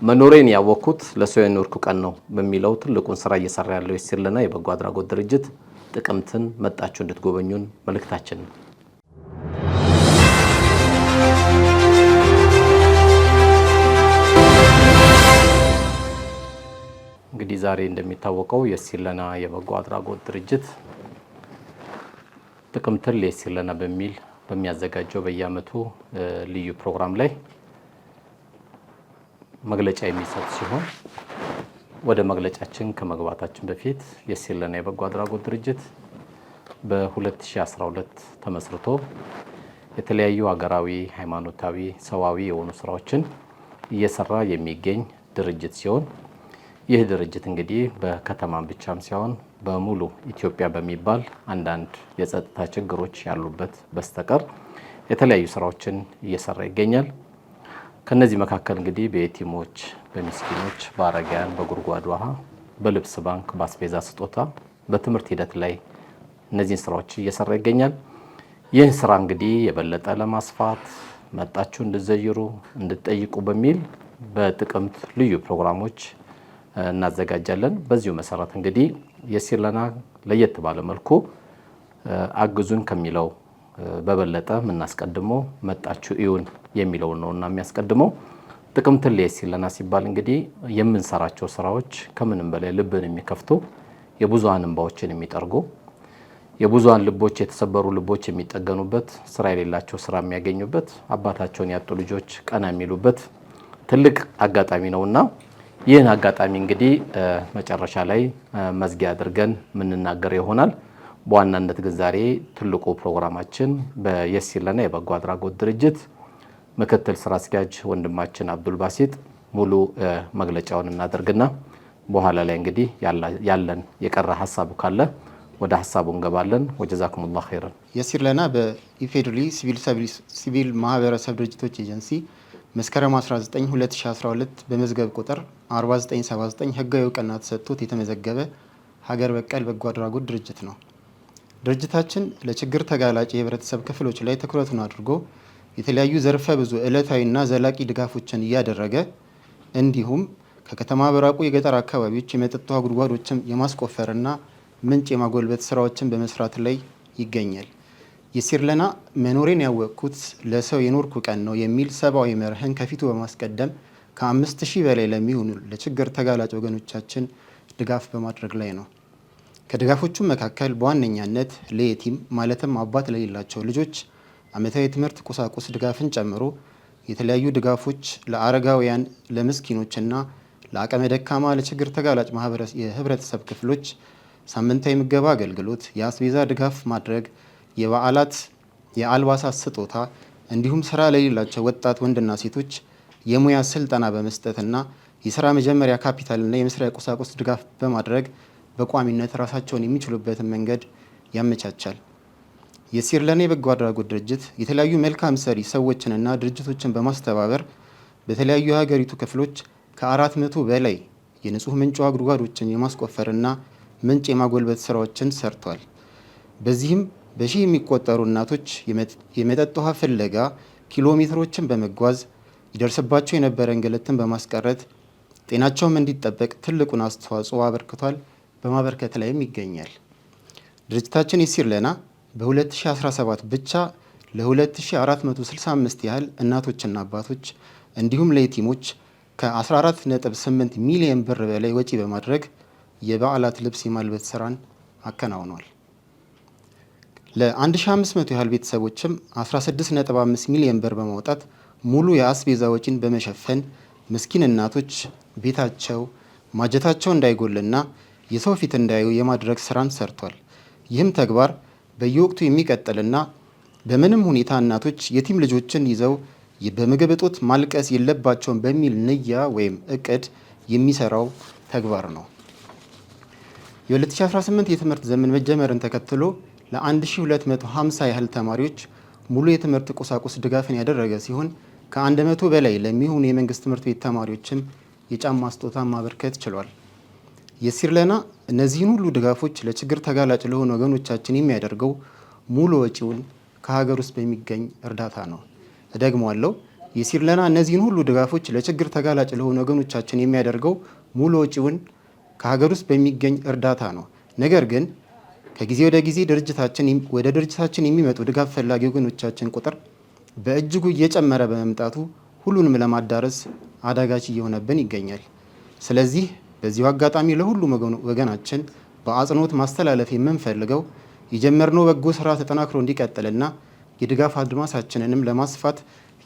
መኖሬን ያወቅኩት ለሰው የኖርኩ ቀን ነው በሚለው ትልቁን ስራ እየሰራ ያለው የሲርለና የበጎ አድራጎት ድርጅት ጥቅምትን መጣችሁ እንድትጎበኙን መልእክታችን ነው። እንግዲህ ዛሬ እንደሚታወቀው የሲርለና የበጎ አድራጎት ድርጅት ጥቅምትን ለሲርለና በሚል በሚያዘጋጀው በየዓመቱ ልዩ ፕሮግራም ላይ መግለጫ የሚሰጥ ሲሆን ወደ መግለጫችን ከመግባታችን በፊት የሲርለና የበጎ አድራጎት ድርጅት በ2012 ተመስርቶ የተለያዩ ሀገራዊ፣ ሃይማኖታዊ፣ ሰዋዊ የሆኑ ስራዎችን እየሰራ የሚገኝ ድርጅት ሲሆን ይህ ድርጅት እንግዲህ በከተማም ብቻም ሳይሆን በሙሉ ኢትዮጵያ በሚባል አንዳንድ የጸጥታ ችግሮች ያሉበት በስተቀር የተለያዩ ስራዎችን እየሰራ ይገኛል። ከነዚህ መካከል እንግዲህ በየቲሞች፣ በሚስኪኖች፣ በአረጋውያን፣ በጉድጓድ ውሃ፣ በልብስ ባንክ፣ በአስቤዛ ስጦታ፣ በትምህርት ሂደት ላይ እነዚህን ስራዎች እየሰራ ይገኛል። ይህ ስራ እንግዲህ የበለጠ ለማስፋት መጣችሁ እንድትዘይሩ እንድትጠይቁ በሚል በጥቅምት ልዩ ፕሮግራሞች እናዘጋጃለን። በዚሁ መሰረት እንግዲህ የሲርለና ለየት ባለ መልኩ አግዙን ከሚለው በበለጠ የምናስቀድመው መጣችሁ እዩን የሚለው ነውና የሚያስቀድመው ጥቅምት ለሲርለና ሲባል እንግዲህ የምንሰራቸው ስራዎች ከምንም በላይ ልብን የሚከፍቱ የብዙሃን እንባዎችን የሚጠርጉ የብዙሃን ልቦች የተሰበሩ ልቦች የሚጠገኑበት ስራ የሌላቸው ስራ የሚያገኙበት አባታቸውን ያጡ ልጆች ቀና የሚሉበት ትልቅ አጋጣሚ ነውና ይህን አጋጣሚ እንግዲህ መጨረሻ ላይ መዝጊያ አድርገን የምንናገር ይሆናል። በዋናነት ግን ዛሬ ትልቁ ፕሮግራማችን በየሲርለና የበጎ አድራጎት ድርጅት ምክትል ስራ አስኪያጅ ወንድማችን አብዱል ባሲጥ ሙሉ መግለጫውን እናደርግና በኋላ ላይ እንግዲህ ያለን የቀረ ሐሳቡ ካለ ወደ ሐሳቡ እንገባለን። ወጀዛኩሙላህ ኸይረን። የሲርለና በኢፌዴሪ ሲቪል ማህበረሰብ ድርጅቶች ኤጀንሲ መስከረም 19 2012 በመዝገብ ቁጥር 4979 ህጋዊ እውቅና ተሰጥቶት የተመዘገበ ሀገር በቀል በጎ አድራጎት ድርጅት ነው። ድርጅታችን ለችግር ተጋላጭ የህብረተሰብ ክፍሎች ላይ ትኩረቱን አድርጎ የተለያዩ ዘርፈ ብዙ ዕለታዊና ዘላቂ ድጋፎችን እያደረገ እንዲሁም ከከተማ በራቁ የገጠር አካባቢዎች የመጠጥ ውሃ ጉድጓዶችን የማስቆፈርና ምንጭ የማጎልበት ስራዎችን በመስራት ላይ ይገኛል። የሲርለና መኖሬን ያወቅኩት ለሰው የኖርኩ ቀን ነው የሚል ሰብአዊ መርህን ከፊቱ በማስቀደም ከ5000 በላይ ለሚሆኑ ለችግር ተጋላጭ ወገኖቻችን ድጋፍ በማድረግ ላይ ነው። ከድጋፎቹም መካከል በዋነኛነት ለየቲም ማለትም አባት ለሌላቸው ልጆች ዓመታዊ ትምህርት ቁሳቁስ ድጋፍን ጨምሮ የተለያዩ ድጋፎች ለአረጋውያን፣ ለምስኪኖችና ለአቅመ ደካማ ለችግር ተጋላጭ የህብረተሰብ ክፍሎች ሳምንታዊ ምገባ አገልግሎት፣ የአስቤዛ ድጋፍ ማድረግ፣ የበዓላት የአልባሳት ስጦታ እንዲሁም ስራ ለሌላቸው ወጣት ወንድና ሴቶች የሙያ ስልጠና በመስጠትና የስራ መጀመሪያ ካፒታልና የመስሪያ ቁሳቁስ ድጋፍ በማድረግ በቋሚነት ራሳቸውን የሚችሉበትን መንገድ ያመቻቻል። የሲርለና የበጎ አድራጎት ድርጅት የተለያዩ መልካም ሰሪ ሰዎችንና ድርጅቶችን በማስተባበር በተለያዩ የሀገሪቱ ክፍሎች ከ400 በላይ የንጹህ ምንጭ ውሃ ጉድጓዶችን የማስቆፈርና ምንጭ የማጎልበት ስራዎችን ሰርቷል። በዚህም በሺህ የሚቆጠሩ እናቶች የመጠጥ ውሃ ፍለጋ ኪሎ ሜትሮችን በመጓዝ ይደርስባቸው የነበረ እንግልትን በማስቀረት ጤናቸውም እንዲጠበቅ ትልቁን አስተዋጽኦ አበርክቷል፣ በማበርከት ላይም ይገኛል። ድርጅታችን የሲርለና በ2017 ብቻ ለ2465 ያህል እናቶችና አባቶች እንዲሁም ለየቲሞች ከ14.8 ሚሊዮን ብር በላይ ወጪ በማድረግ የበዓላት ልብስ የማልበስ ስራን አከናውኗል። ለ1500 ያህል ቤተሰቦችም 16.5 ሚሊዮን ብር በማውጣት ሙሉ የአስቤዛ ወጪን በመሸፈን ምስኪን እናቶች ቤታቸው ማጀታቸው እንዳይጎልና የሰው ፊት እንዳያዩ የማድረግ ስራን ሰርቷል። ይህም ተግባር በየወቅቱ የሚቀጥልና በምንም ሁኔታ እናቶች የቲም ልጆችን ይዘው በምግብ እጦት ማልቀስ የለባቸውም በሚል ንያ ወይም እቅድ የሚሰራው ተግባር ነው። የ2018 የትምህርት ዘመን መጀመርን ተከትሎ ለ1250 ያህል ተማሪዎች ሙሉ የትምህርት ቁሳቁስ ድጋፍን ያደረገ ሲሆን ከ100 በላይ ለሚሆኑ የመንግስት ትምህርት ቤት ተማሪዎችም የጫማ ስጦታ ማበርከት ችሏል። የሲርለና እነዚህን ሁሉ ድጋፎች ለችግር ተጋላጭ ለሆኑ ወገኖቻችን የሚያደርገው ሙሉ ወጪውን ከሀገር ውስጥ በሚገኝ እርዳታ ነው። እደግመዋለሁ፣ የሲርለና እነዚህን ሁሉ ድጋፎች ለችግር ተጋላጭ ለሆኑ ወገኖቻችን የሚያደርገው ሙሉ ወጪውን ከሀገር ውስጥ በሚገኝ እርዳታ ነው። ነገር ግን ከጊዜ ወደ ጊዜ ወደ ድርጅታችን የሚመጡ ድጋፍ ፈላጊ ወገኖቻችን ቁጥር በእጅጉ እየጨመረ በመምጣቱ ሁሉንም ለማዳረስ አዳጋች እየሆነብን ይገኛል። ስለዚህ በዚሁ አጋጣሚ ለሁሉም ወገናችን በአጽንኦት ማስተላለፍ የምንፈልገው የጀመርነው በጎ ስራ ተጠናክሮ እንዲቀጥልና የድጋፍ አድማሳችንንም ለማስፋት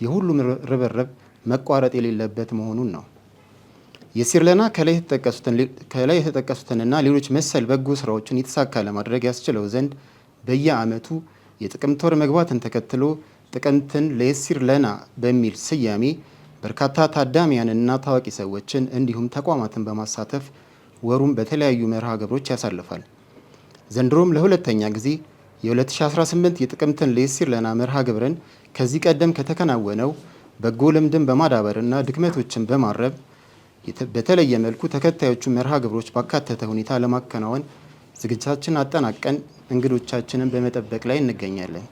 የሁሉም ርብርብ መቋረጥ የሌለበት መሆኑን ነው። የሲርለና ከላይ የተጠቀሱትንና ሌሎች መሰል በጎ ስራዎችን የተሳካ ለማድረግ ያስችለው ዘንድ በየዓመቱ የጥቅምት ወር መግባትን ተከትሎ ጥቅምትን ለሲርለና በሚል ስያሜ በርካታ ታዳሚያንና ታዋቂ ሰዎችን እንዲሁም ተቋማትን በማሳተፍ ወሩን በተለያዩ መርሃ ግብሮች ያሳልፋል። ዘንድሮም ለሁለተኛ ጊዜ የ2018 የጥቅምትን ለሲርለና መርሃ ግብርን ከዚህ ቀደም ከተከናወነው በጎ ልምድን በማዳበርና ድክመቶችን በማረብ በተለየ መልኩ ተከታዮቹ መርሃ ግብሮች ባካተተ ሁኔታ ለማከናወን ዝግጅታችንን አጠናቀን እንግዶቻችንን በመጠበቅ ላይ እንገኛለን።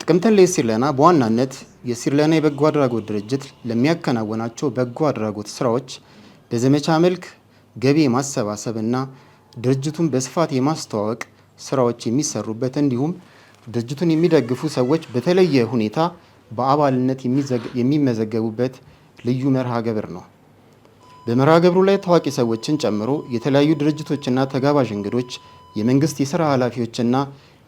ጥቅምትን ለሲርለና በዋናነት የሲርለና የበጎ አድራጎት ድርጅት ለሚያከናውናቸው በጎ አድራጎት ስራዎች በዘመቻ መልክ ገቢ የማሰባሰብና ድርጅቱን በስፋት የማስተዋወቅ ስራዎች የሚሰሩበት እንዲሁም ድርጅቱን የሚደግፉ ሰዎች በተለየ ሁኔታ በአባልነት የሚመዘገቡበት ልዩ መርሃ ግብር ነው። በመርሃ ግብሩ ላይ ታዋቂ ሰዎችን ጨምሮ የተለያዩ ድርጅቶችና ተጋባዥ እንግዶች፣ የመንግስት የስራ ኃላፊዎችና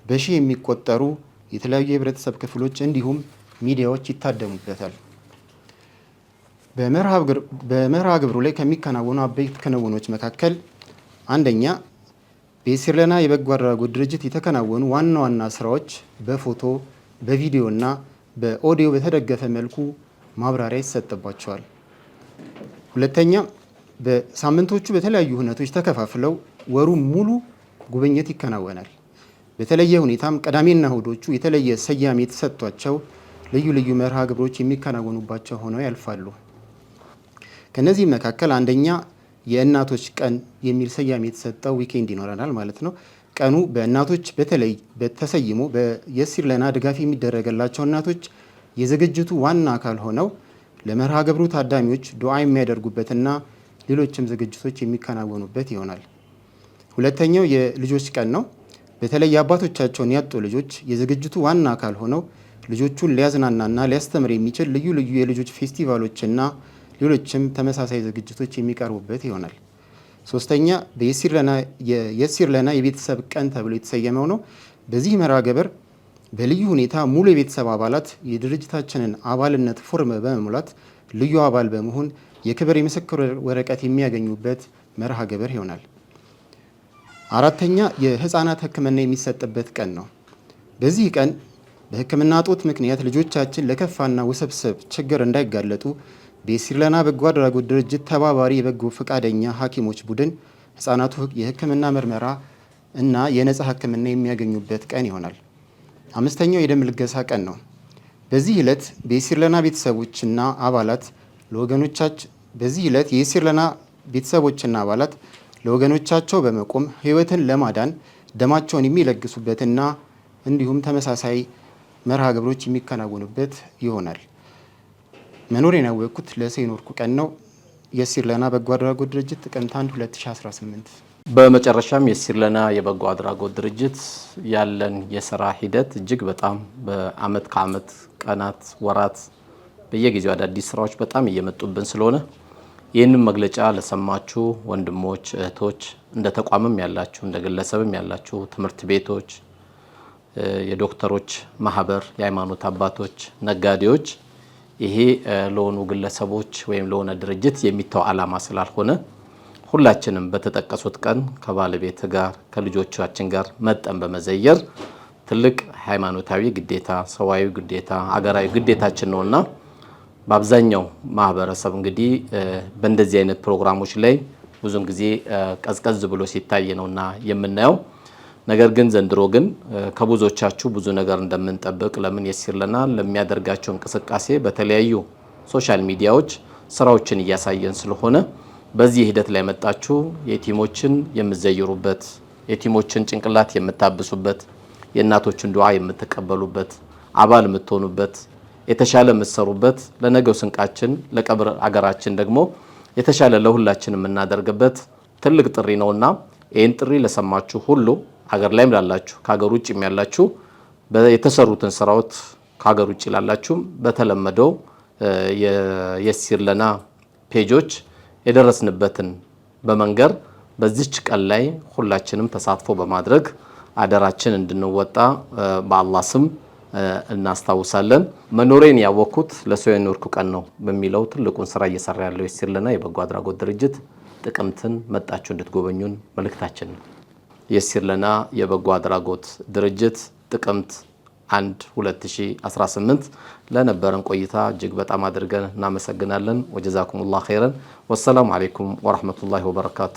በሺህ የሚቆጠሩ የተለያዩ የህብረተሰብ ክፍሎች እንዲሁም ሚዲያዎች ይታደሙበታል። በመርሃ ግብሩ ላይ ከሚከናወኑ አበይት ክንውኖች መካከል አንደኛ በሲርለና የበጎ አድራጎት ድርጅት የተከናወኑ ዋና ዋና ስራዎች በፎቶ በቪዲዮ እና በኦዲዮ በተደገፈ መልኩ ማብራሪያ ይሰጥባቸዋል። ሁለተኛ በሳምንቶቹ በተለያዩ ሁነቶች ተከፋፍለው ወሩ ሙሉ ጉብኝት ይከናወናል። በተለየ ሁኔታም ቅዳሜና እሁዶቹ የተለየ ስያሜ የተሰጥቷቸው ልዩ ልዩ መርሃ ግብሮች የሚከናወኑባቸው ሆነው ያልፋሉ። ከነዚህ መካከል አንደኛ የእናቶች ቀን የሚል ስያሜ የተሰጠው ዊኬንድ ይኖረናል ማለት ነው። ቀኑ በእናቶች በተለይ በተሰይሞ የሲርለና ድጋፍ የሚደረግላቸው እናቶች የዝግጅቱ ዋና አካል ሆነው ለመርሃ ግብሩ ታዳሚዎች ዱዓ የሚያደርጉበትና ሌሎችም ዝግጅቶች የሚከናወኑበት ይሆናል። ሁለተኛው የልጆች ቀን ነው። በተለይ አባቶቻቸውን ያጡ ልጆች የዝግጅቱ ዋና አካል ሆነው ልጆቹን ሊያዝናናና ሊያስተምር የሚችል ልዩ ልዩ የልጆች ፌስቲቫሎችና ሌሎችም ተመሳሳይ ዝግጅቶች የሚቀርቡበት ይሆናል። ሶስተኛ የሲርለና የቤተሰብ ቀን ተብሎ የተሰየመው ነው። በዚህ መርሃ ግብር በልዩ ሁኔታ ሙሉ የቤተሰብ አባላት የድርጅታችንን አባልነት ፎርም በመሙላት ልዩ አባል በመሆን የክብር የምስክር ወረቀት የሚያገኙበት መርሃ ግብር ይሆናል። አራተኛ የህፃናት ሕክምና የሚሰጥበት ቀን ነው። በዚህ ቀን በሕክምና እጦት ምክንያት ልጆቻችን ለከፋና ውስብስብ ችግር እንዳይጋለጡ በሲርለና በጎ አድራጎት ድርጅት ተባባሪ የበጎ ፈቃደኛ ሐኪሞች ቡድን ህፃናቱ የሕክምና ምርመራ እና የነጻ ሕክምና የሚያገኙበት ቀን ይሆናል። አምስተኛው የደም ልገሳ ቀን ነው። በዚህ ዕለት የሲርለና ቤተሰቦችና አባላት ለወገኖቻቸው በመቆም ህይወትን ለማዳን ደማቸውን የሚለግሱበትና እንዲሁም ተመሳሳይ መርሃ ግብሮች የሚከናወኑበት ይሆናል። መኖሬን ያወቅኩት ለሴኖርኩ ቀን ነው። የሲርለና በጎ አድራጎት ድርጅት ጥቅምት 1 2018። በመጨረሻም የሲርለና የበጎ አድራጎት ድርጅት ያለን የስራ ሂደት እጅግ በጣም በአመት ከአመት ቀናት፣ ወራት በየጊዜው አዳዲስ ስራዎች በጣም እየመጡብን ስለሆነ ይህንን መግለጫ ለሰማችሁ ወንድሞች እህቶች፣ እንደ ተቋምም ያላችሁ እንደ ግለሰብም ያላችሁ ትምህርት ቤቶች፣ የዶክተሮች ማህበር፣ የሃይማኖት አባቶች፣ ነጋዴዎች ይሄ ለሆኑ ግለሰቦች ወይም ለሆነ ድርጅት የሚተው ዓላማ ስላልሆነ ሁላችንም በተጠቀሱት ቀን ከባለቤት ጋር ከልጆቻችን ጋር መጠን በመዘየር ትልቅ ሃይማኖታዊ ግዴታ፣ ሰዋዊ ግዴታ፣ አገራዊ ግዴታችን ነውና በአብዛኛው ማህበረሰብ እንግዲህ በእንደዚህ አይነት ፕሮግራሞች ላይ ብዙን ጊዜ ቀዝቀዝ ብሎ ሲታይ ነውና የምናየው። ነገር ግን ዘንድሮ ግን ከብዙዎቻችሁ ብዙ ነገር እንደምንጠብቅ ለምን የሲርለና ለሚያደርጋቸው እንቅስቃሴ በተለያዩ ሶሻል ሚዲያዎች ስራዎችን እያሳየን ስለሆነ በዚህ ሂደት ላይ መጣችሁ የቲሞችን የምትዘይሩበት፣ የቲሞችን ጭንቅላት የምታብሱበት፣ የእናቶችን ዱዓ የምትቀበሉበት፣ አባል የምትሆኑበት የተሻለ የምትሰሩበት ለነገው ስንቃችን ለቀብር አገራችን ደግሞ የተሻለ ለሁላችን የምናደርግበት ትልቅ ጥሪ ነውና ይህን ጥሪ ለሰማችሁ ሁሉ ሀገር ላይም ላላችሁ ከሀገር ውጭም ያላችሁ የተሰሩትን ስራዎች ከሀገር ውጭ ላላችሁም በተለመደው የየሲር ለና ፔጆች የደረስንበትን በመንገር በዚች ቀን ላይ ሁላችንም ተሳትፎ በማድረግ አደራችን እንድንወጣ በአላህ ስም እናስታውሳለን። መኖሬን ያወቅኩት ለሰው የኖርኩ ቀን ነው በሚለው ትልቁን ስራ እየሰራ ያለው የሲር ለና የበጎ አድራጎት ድርጅት ጥቅምትን መጣችሁ እንድትጎበኙን መልእክታችን ነው። የሲር ለና የበጎ አድራጎት ድርጅት ጥቅምት 1 2018 ለነበረን ቆይታ እጅግ በጣም አድርገን እናመሰግናለን። ወጀዛኩሙላህ ኸይረን። ወሰላሙ አለይኩም ወራህመቱላሂ ወበረካቱ።